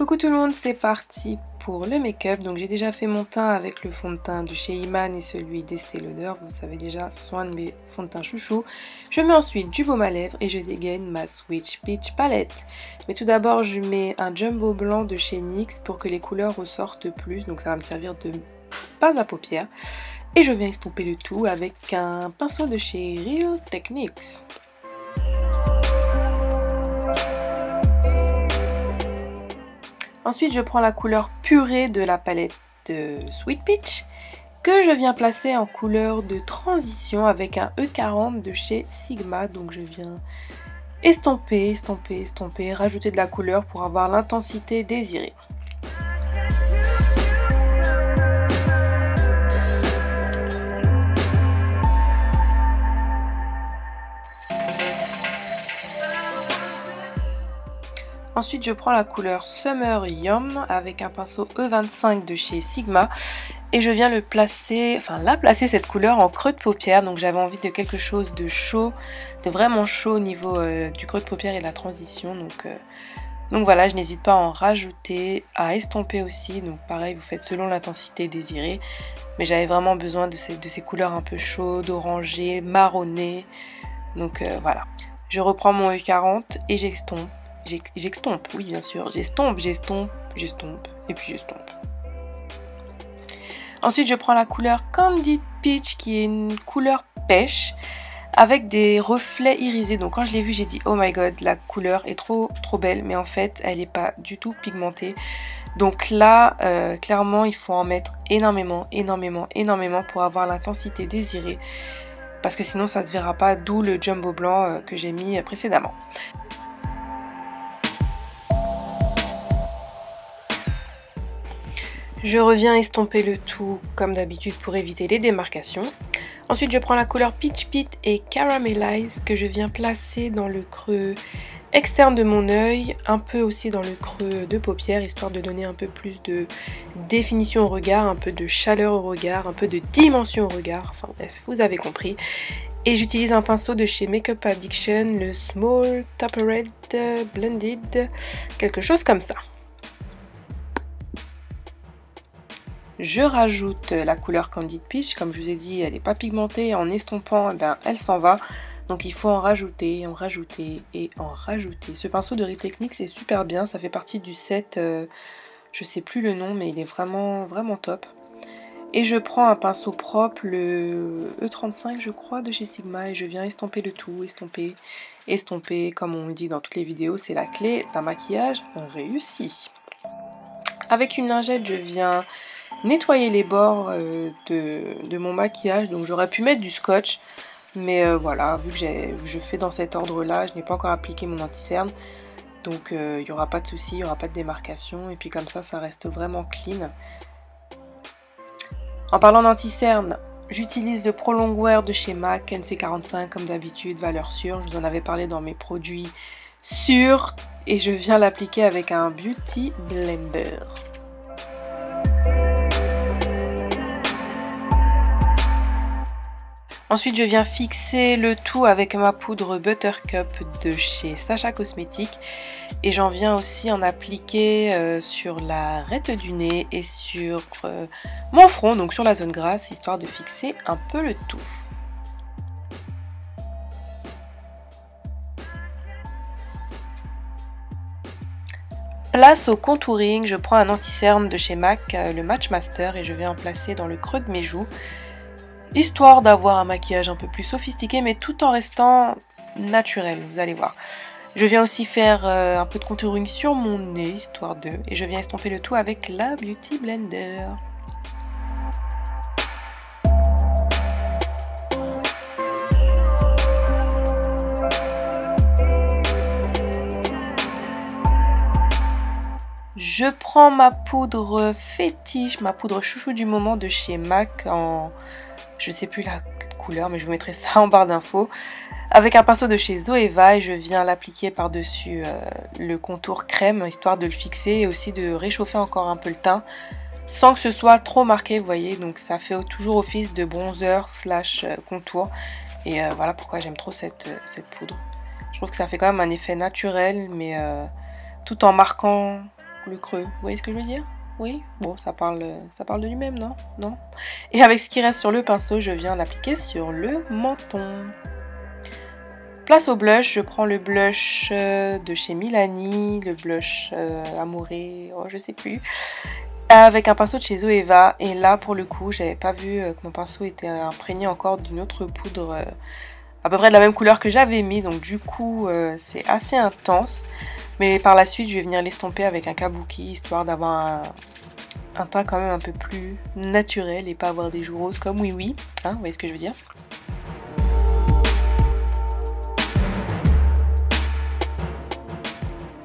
Coucou tout le monde, c'est parti pour le make-up. Donc j'ai déjà fait mon teint avec le fond de teint de chez Iman et celui d'Estée Lauder. Vous savez déjà, ce sont un de mes fonds de teint chouchou. Je mets ensuite du baume à lèvres et je dégaine ma Switch Peach Palette. Mais tout d'abord, je mets un jumbo blanc de chez NYX pour que les couleurs ressortent plus. Donc ça va me servir de base à paupières. Et je viens estomper le tout avec un pinceau de chez Real Techniques. Ensuite, je prends la couleur purée de la palette de Sweet Peach que je viens placer en couleur de transition avec un E40 de chez Sigma. Donc je viens estomper, rajouter de la couleur pour avoir l'intensité désirée. Ensuite, je prends la couleur Summer Yum avec un pinceau E25 de chez Sigma et je viens la placer cette couleur en creux de paupière. Donc j'avais envie de quelque chose de chaud, de vraiment chaud au niveau du creux de paupière et de la transition. Donc voilà, je n'hésite pas à en rajouter, à estomper aussi. Donc pareil, vous faites selon l'intensité désirée. Mais j'avais vraiment besoin de ces couleurs un peu chaudes, orangées, marronnées. Donc voilà, je reprends mon E40 et j'estompe. J'estompe, oui bien sûr, j'estompe, et puis j'estompe. Ensuite je prends la couleur Candid Peach qui est une couleur pêche avec des reflets irisés. Donc quand je l'ai vue j'ai dit oh my god, la couleur est trop belle, mais en fait elle n'est pas du tout pigmentée. Donc là clairement il faut en mettre énormément pour avoir l'intensité désirée, parce que sinon ça ne se verra pas, d'où le jumbo blanc que j'ai mis précédemment. Je reviens estomper le tout comme d'habitude pour éviter les démarcations. Ensuite je prends la couleur Peach Pit et Caramelize que je viens placer dans le creux externe de mon œil, un peu aussi dans le creux de paupière, histoire de donner un peu plus de définition au regard, un peu de chaleur au regard, un peu de dimension au regard, enfin bref, vous avez compris. Et j'utilise un pinceau de chez Makeup Addiction, le Small Taper Red Blended, quelque chose comme ça. Je rajoute la couleur Candid Peach, comme je vous ai dit, elle n'est pas pigmentée, en estompant, eh ben, elle s'en va. Donc il faut en rajouter, en rajouter et en rajouter. Ce pinceau de Real Techniques c'est super bien, ça fait partie du set, je sais plus le nom, mais il est vraiment top. Et je prends un pinceau propre, le E35 je crois, de chez Sigma, et je viens estomper le tout, estomper, comme on le dit dans toutes les vidéos, c'est la clé d'un maquillage réussi. Avec une lingette, je viens nettoyer les bords de mon maquillage. Donc j'aurais pu mettre du scotch, mais voilà, vu que je fais dans cet ordre là, je n'ai pas encore appliqué mon anti-cerne, donc il n'y aura pas de souci, il n'y aura pas de démarcation, et puis comme ça reste vraiment clean. En parlant d'anti-cerne, j'utilise le Pro Longwear de chez MAC NC45 comme d'habitude, valeur sûre, je vous en avais parlé dans mes produits sûrs, et je viens l'appliquer avec un Beauty Blender. Ensuite je viens fixer le tout avec ma poudre Buttercup de chez Sacha Cosmétics, et j'en viens aussi en appliquer sur l'arête du nez et sur mon front, donc sur la zone grasse, histoire de fixer un peu le tout. Place au contouring, je prends un anti-cerne de chez MAC, le Match Master, et je vais en placer dans le creux de mes joues, histoire d'avoir un maquillage un peu plus sophistiqué, mais tout en restant naturel, vous allez voir. Je viens aussi faire un peu de contouring sur mon nez, histoire de... Et je viens estomper le tout avec la Beauty Blender. Je prends ma poudre fétiche, ma poudre chouchou du moment de chez MAC en... je sais plus la couleur, mais je vous mettrai ça en barre d'infos. Avec un pinceau de chez Zoeva, et je viens l'appliquer par-dessus le contour crème, histoire de le fixer et aussi de réchauffer encore un peu le teint, sans que ce soit trop marqué, vous voyez. Donc ça fait toujours office de bronzer slash contour. Et voilà pourquoi j'aime trop cette poudre. Je trouve que ça fait quand même un effet naturel, mais tout en marquant le creux. Vous voyez ce que je veux dire? Oui? Bon, ça parle de lui-même, non? Non? Et avec ce qui reste sur le pinceau, je viens l'appliquer sur le menton. Place au blush, je prends le blush de chez Milani, le blush Amouré, oh, je sais plus, avec un pinceau de chez Zoeva. Et là, pour le coup, j'avais pas vu que mon pinceau était imprégné encore d'une autre poudre à peu près de la même couleur que j'avais mis, donc du coup, c'est assez intense. Mais par la suite, je vais venir l'estomper avec un kabuki, histoire d'avoir un teint quand même un peu plus naturel et pas avoir des joues roses comme Oui Oui, hein, vous voyez ce que je veux dire?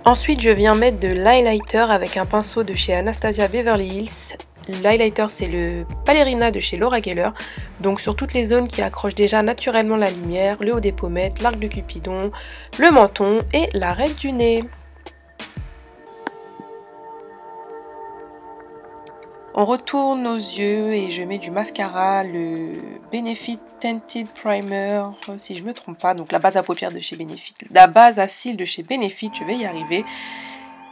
Ensuite, je viens mettre de l'highlighter avec un pinceau de chez Anastasia Beverly Hills. L'highlighter, c'est le Ballerina de chez Laura Geller. Donc sur toutes les zones qui accrochent déjà naturellement la lumière, le haut des pommettes, l'arc de Cupidon, le menton et l'arête du nez. On retourne nos yeux et je mets du mascara, le Benefit Tinted Primer, si je me trompe pas, donc la base à paupières de chez Benefit, la base à cils de chez Benefit, je vais y arriver.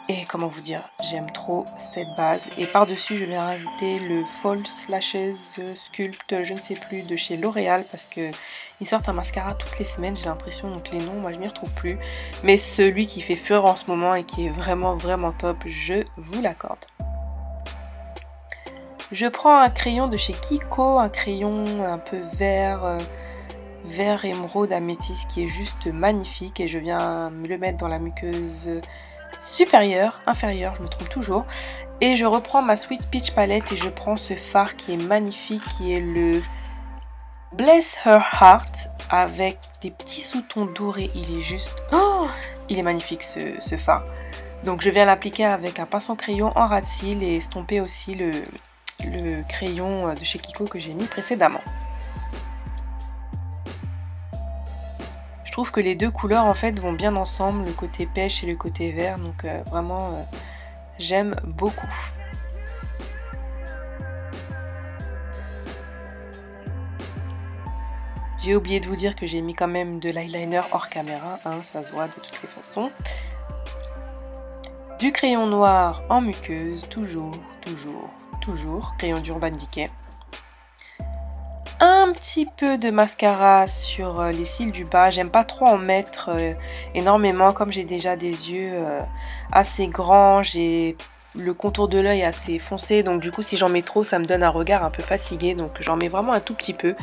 Et comment vous dire, j'aime trop cette base. Et par-dessus, je viens rajouter le False Lashes Sculpt, je ne sais plus, de chez L'Oréal, parce que ils sortent un mascara toutes les semaines, j'ai l'impression, donc les noms, moi je m'y retrouve plus. Mais celui qui fait fureur en ce moment et qui est vraiment top, je vous l'accorde. Je prends un crayon de chez Kiko, un crayon un peu vert, vert émeraude améthyste qui est juste magnifique. Et je viens me le mettre dans la muqueuse supérieure, inférieure, je me trompe toujours. Et je reprends ma Sweet Peach palette et je prends ce fard qui est magnifique, qui est le Bless Her Heart avec des petits sous-tons dorés. Il est juste... Oh, il est magnifique ce fard. Donc je viens l'appliquer avec un pinceau crayon en ras de cils et estomper aussi le crayon de chez Kiko que j'ai mis précédemment. Je trouve que les deux couleurs en fait vont bien ensemble, le côté pêche et le côté vert, donc vraiment j'aime beaucoup. J'ai oublié de vous dire que j'ai mis quand même de l'eyeliner hors caméra, hein, ça se voit de toutes les façons. Du crayon noir en muqueuse, toujours, crayon d'Urban Decay. Un petit peu de mascara sur les cils du bas, j'aime pas trop en mettre énormément comme j'ai déjà des yeux assez grands, j'ai le contour de l'œil assez foncé, donc du coup si j'en mets trop ça me donne un regard un peu fatigué, donc j'en mets vraiment un tout petit peu,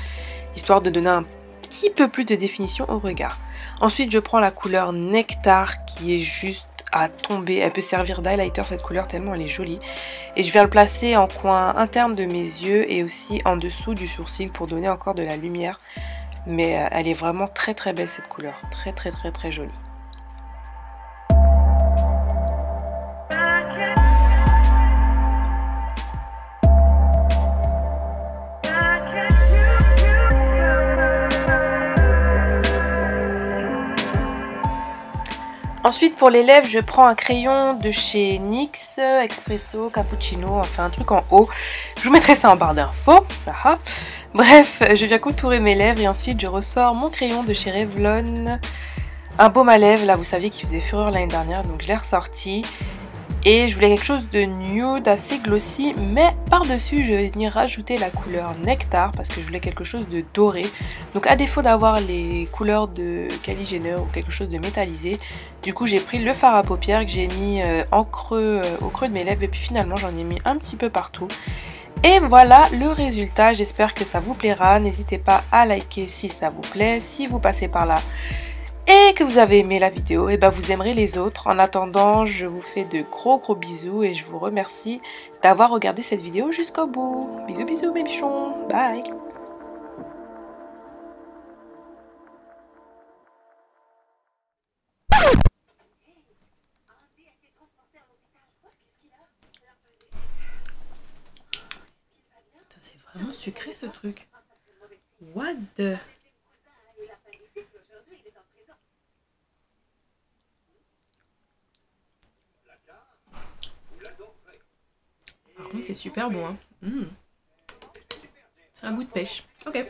histoire de donner un petit peu plus de définition au regard. Ensuite je prends la couleur Nectar qui est juste à tomber, elle peut servir d'highlighter cette couleur tellement elle est jolie, et je viens le placer en coin interne de mes yeux et aussi en dessous du sourcil pour donner encore de la lumière, mais elle est vraiment très belle cette couleur, très jolie. Ensuite pour les lèvres, je prends un crayon de chez NYX, Espresso, Cappuccino, enfin un truc en haut. Je vous mettrai ça en barre d'infos. Bref, je viens contourer mes lèvres et ensuite je ressors mon crayon de chez Revlon. Un baume à lèvres, là vous saviez qu'il faisait fureur l'année dernière, donc je l'ai ressorti. Et je voulais quelque chose de nude, assez glossy, mais par-dessus je vais venir rajouter la couleur Nectar parce que je voulais quelque chose de doré. Donc à défaut d'avoir les couleurs de Kylie Jenner ou quelque chose de métallisé, du coup j'ai pris le fard à paupières que j'ai mis en creux, au creux de mes lèvres, et puis finalement j'en ai mis un petit peu partout. Et voilà le résultat, j'espère que ça vous plaira, n'hésitez pas à liker si ça vous plaît, si vous passez par là et que vous avez aimé la vidéo, et ben vous aimerez les autres. En attendant, je vous fais de gros bisous et je vous remercie d'avoir regardé cette vidéo jusqu'au bout. Bisous mes bichons, bye. C'est vraiment sucré ce truc. What the... Par contre, c'est super bon. Hein. C'est un goût de pêche. Ok.